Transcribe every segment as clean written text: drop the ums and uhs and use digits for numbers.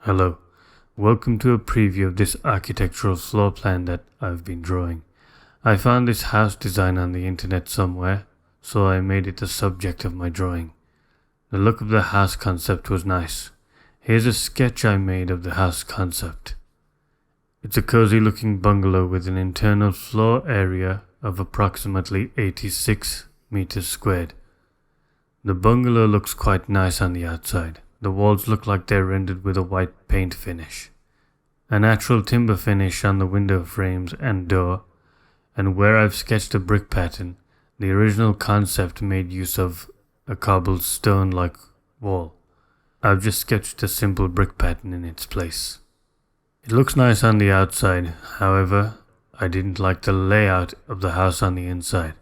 Hello, welcome to a preview of this architectural floor plan that I've been drawing. I found this house design on the internet somewhere, so I made it the subject of my drawing. The look of the house concept was nice. Here's a sketch I made of the house concept. It's a cozy looking bungalow with an internal floor area of approximately 86 meters squared. The bungalow looks quite nice on the outside. The walls look like they're rendered with a white paint finish. A natural timber finish on the window frames and door, and where I've sketched a brick pattern, the original concept made use of a cobbled stone-like wall. I've just sketched a simple brick pattern in its place. It looks nice on the outside, however, I didn't like the layout of the house on the inside.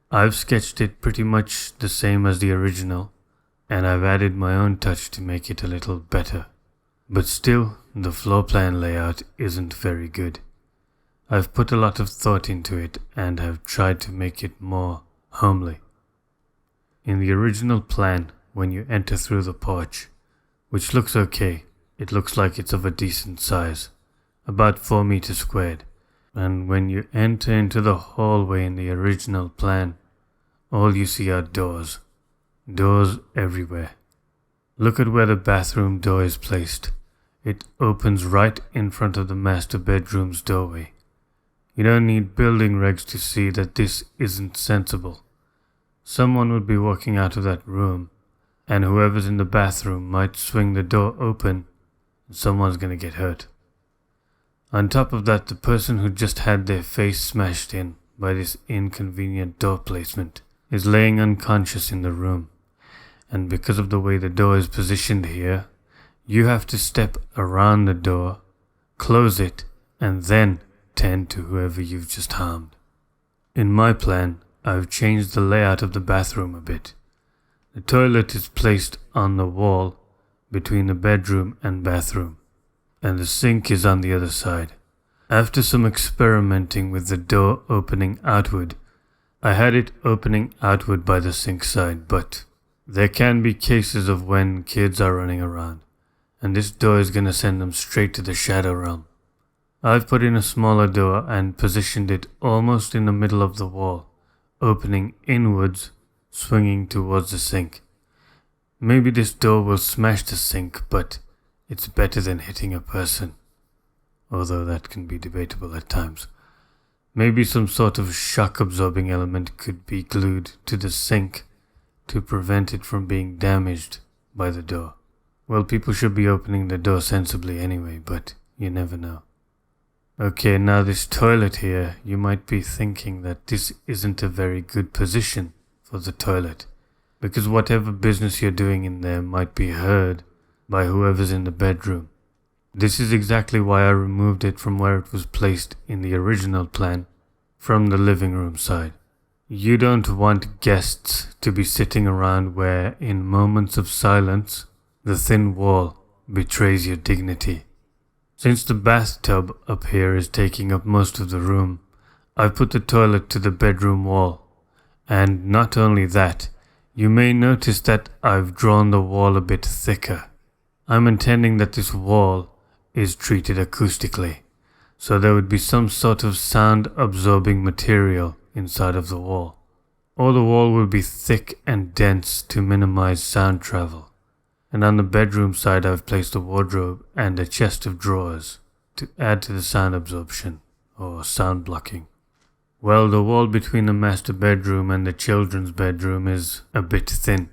I've sketched it pretty much the same as the original, and I've added my own touch to make it a little better. But still, the floor plan layout isn't very good. I've put a lot of thought into it and have tried to make it more homely. In the original plan, when you enter through the porch, which looks okay, it looks like it's of a decent size, about 4 meters squared. And when you enter into the hallway in the original plan, all you see are doors. Doors everywhere. Look at where the bathroom door is placed. It opens right in front of the master bedroom's doorway. You don't need building regs to see that this isn't sensible. Someone would be walking out of that room, and whoever's in the bathroom might swing the door open, and someone's gonna get hurt. On top of that, the person who just had their face smashed in by this inconvenient door placement is laying unconscious in the room. And because of the way the door is positioned here, you have to step around the door, close it, and then tend to whoever you've just harmed. In my plan, I've changed the layout of the bathroom a bit. The toilet is placed on the wall between the bedroom and bathroom, and the sink is on the other side. After some experimenting with the door opening outward, I had it opening outward by the sink side, but there can be cases of when kids are running around, and this door is going to send them straight to the shadow realm. I've put in a smaller door and positioned it almost in the middle of the wall, opening inwards, swinging towards the sink. Maybe this door will smash the sink, but it's better than hitting a person, although that can be debatable at times. Maybe some sort of shock-absorbing element could be glued to the sink to prevent it from being damaged by the door. Well, people should be opening the door sensibly anyway, but you never know. Okay, now this toilet here, you might be thinking that this isn't a very good position for the toilet, because whatever business you're doing in there might be heard by whoever's in the bedroom. This is exactly why I removed it from where it was placed in the original plan, from the living room side. You don't want guests to be sitting around where, in moments of silence, the thin wall betrays your dignity. Since the bathtub up here is taking up most of the room, I've put the toilet to the bedroom wall. And not only that, you may notice that I've drawn the wall a bit thicker. I'm intending that this wall is treated acoustically, so there would be some sort of sound-absorbing material inside of the wall. Or the wall will be thick and dense to minimize sound travel. And on the bedroom side I've placed a wardrobe and a chest of drawers to add to the sound absorption, or sound blocking. Well, the wall between the master bedroom and the children's bedroom is a bit thin.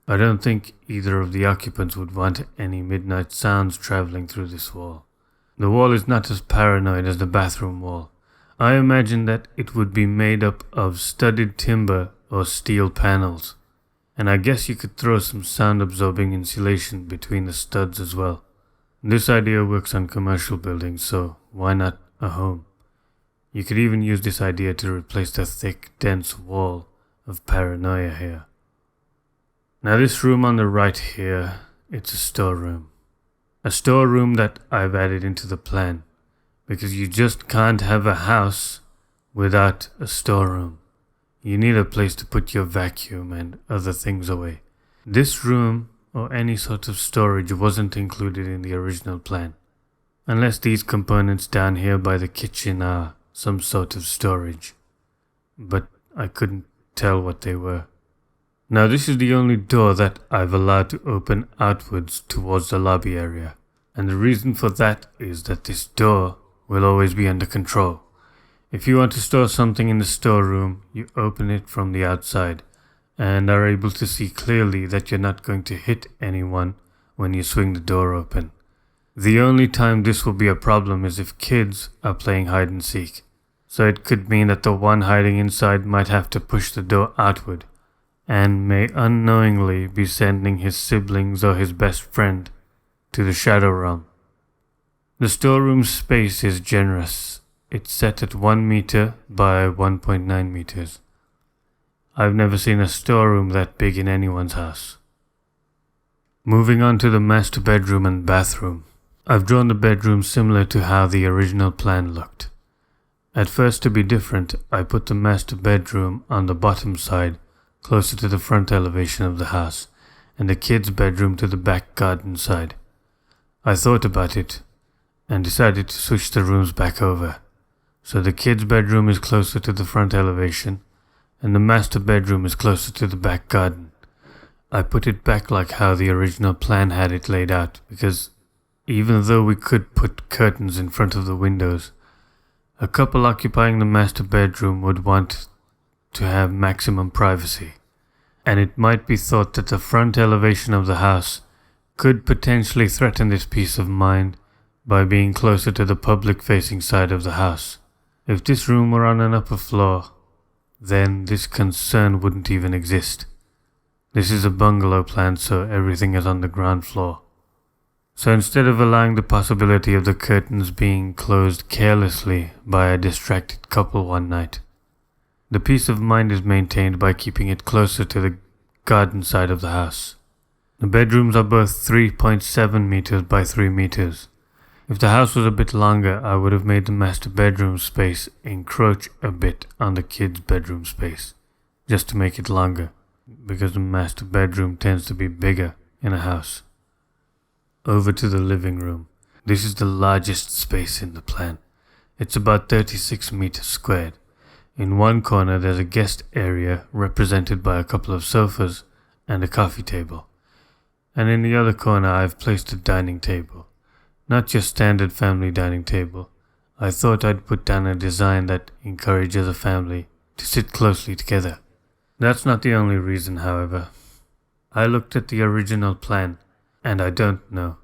I don't think either of the occupants would want any midnight sounds traveling through this wall. The wall is not as paranoid as the bathroom wall. I imagine that it would be made up of studded timber or steel panels, and I guess you could throw some sound-absorbing insulation between the studs as well. This idea works on commercial buildings, so why not a home? You could even use this idea to replace the thick, dense wall of paranoia here. Now this room on the right here, it's a storeroom. A storeroom that I've added into the plan, because you just can't have a house without a storeroom. You need a place to put your vacuum and other things away. This room or any sort of storage wasn't included in the original plan. Unless these components down here by the kitchen are some sort of storage. But I couldn't tell what they were. Now this is the only door that I've allowed to open outwards towards the lobby area. And the reason for that is that this door will always be under control. If you want to store something in the storeroom, you open it from the outside and are able to see clearly that you're not going to hit anyone when you swing the door open. The only time this will be a problem is if kids are playing hide and seek. So it could mean that the one hiding inside might have to push the door outward and may unknowingly be sending his siblings or his best friend to the shadow realm. The storeroom space is generous. It's set at 1 meter by 1.9 meters. I've never seen a storeroom that big in anyone's house. Moving on to the master bedroom and bathroom. I've drawn the bedroom similar to how the original plan looked. At first, to be different, I put the master bedroom on the bottom side, closer to the front elevation of the house, and the kids' bedroom to the back garden side. I thought about it, and decided to switch the rooms back over. So the kids' bedroom is closer to the front elevation, and the master bedroom is closer to the back garden. I put it back like how the original plan had it laid out, because even though we could put curtains in front of the windows, a couple occupying the master bedroom would want to have maximum privacy, and it might be thought that the front elevation of the house could potentially threaten this peace of mind by being closer to the public-facing side of the house. If this room were on an upper floor, then this concern wouldn't even exist. This is a bungalow plan, so everything is on the ground floor. So instead of allowing the possibility of the curtains being closed carelessly by a distracted couple one night, the peace of mind is maintained by keeping it closer to the garden side of the house. The bedrooms are both 3.7 meters by 3 meters. If the house was a bit longer, I would have made the master bedroom space encroach a bit on the kids' bedroom space, just to make it longer, because the master bedroom tends to be bigger in a house. Over to the living room. This is the largest space in the plan. It's about 36 meters squared. In one corner there's a guest area represented by a couple of sofas and a coffee table. And in the other corner I've placed a dining table. Not your standard family dining table. I thought I'd put down a design that encourages a family to sit closely together. That's not the only reason, however. I looked at the original plan, and I don't know.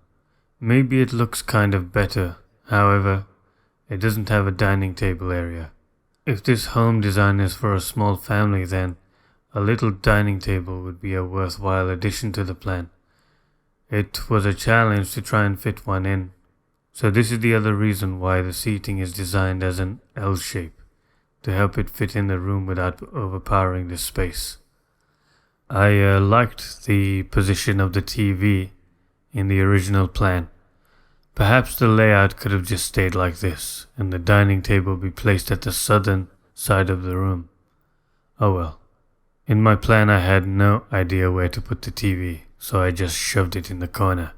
Maybe it looks kind of better, however, it doesn't have a dining table area. If this home design is for a small family, then a little dining table would be a worthwhile addition to the plan. It was a challenge to try and fit one in. So this is the other reason why the seating is designed as an L shape, to help it fit in the room without overpowering the space. I liked the position of the TV in the original plan. Perhaps the layout could have just stayed like this, and the dining table be placed at the southern side of the room. Oh well. In my plan I had no idea where to put the TV, so I just shoved it in the corner.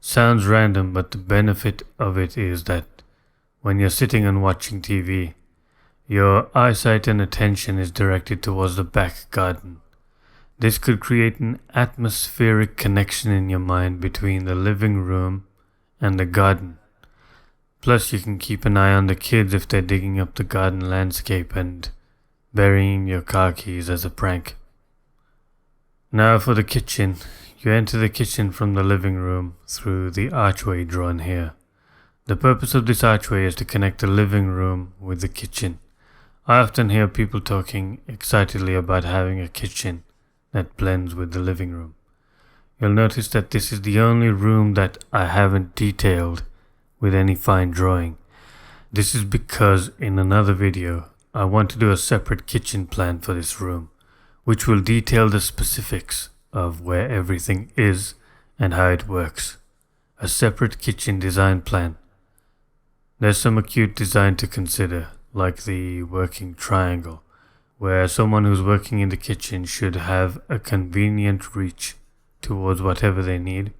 Sounds random, but the benefit of it is that when you're sitting and watching TV, your eyesight and attention is directed towards the back garden. This could create an atmospheric connection in your mind between the living room and the garden. Plus you can keep an eye on the kids if they're digging up the garden landscape and burying your car keys as a prank. Now for the kitchen. You enter the kitchen from the living room through the archway drawn here. The purpose of this archway is to connect the living room with the kitchen. I often hear people talking excitedly about having a kitchen that blends with the living room. You'll notice that this is the only room that I haven't detailed with any fine drawing. This is because in another video I want to do a separate kitchen plan for this room, which will detail the specifics of where everything is and how it works. A separate kitchen design plan. There's some acute design to consider, like the working triangle, where someone who's working in the kitchen should have a convenient reach towards whatever they need,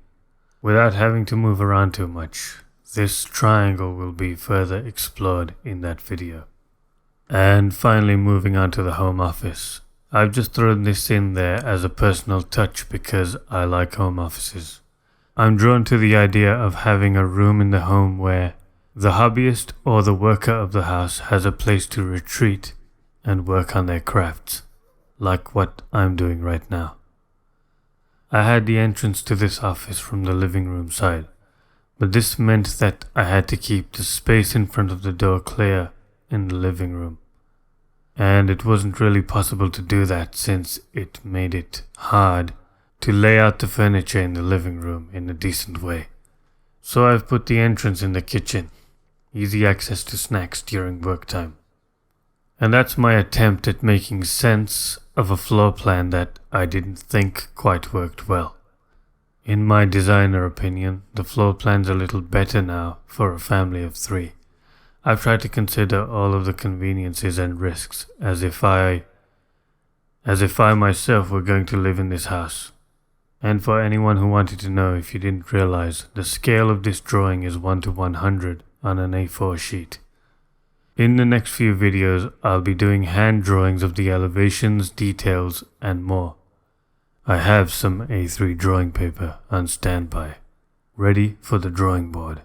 without having to move around too much. This triangle will be further explored in that video. And finally, moving on to the home office. I've just thrown this in there as a personal touch because I like home offices. I'm drawn to the idea of having a room in the home where the hobbyist or the worker of the house has a place to retreat and work on their crafts, like what I'm doing right now. I had the entrance to this office from the living room side, but this meant that I had to keep the space in front of the door clear in the living room. And it wasn't really possible to do that since it made it hard to lay out the furniture in the living room in a decent way. So I've put the entrance in the kitchen, easy access to snacks during work time. And that's my attempt at making sense of a floor plan that I didn't think quite worked well. In my designer opinion, the floor plan's a little better now for a family of 3. I've tried to consider all of the conveniences and risks as if I myself were going to live in this house. And for anyone who wanted to know, if you didn't realize, the scale of this drawing is 1:100 on an A4 sheet. In the next few videos, I'll be doing hand drawings of the elevations, details, and more. I have some A3 drawing paper on standby, ready for the drawing board.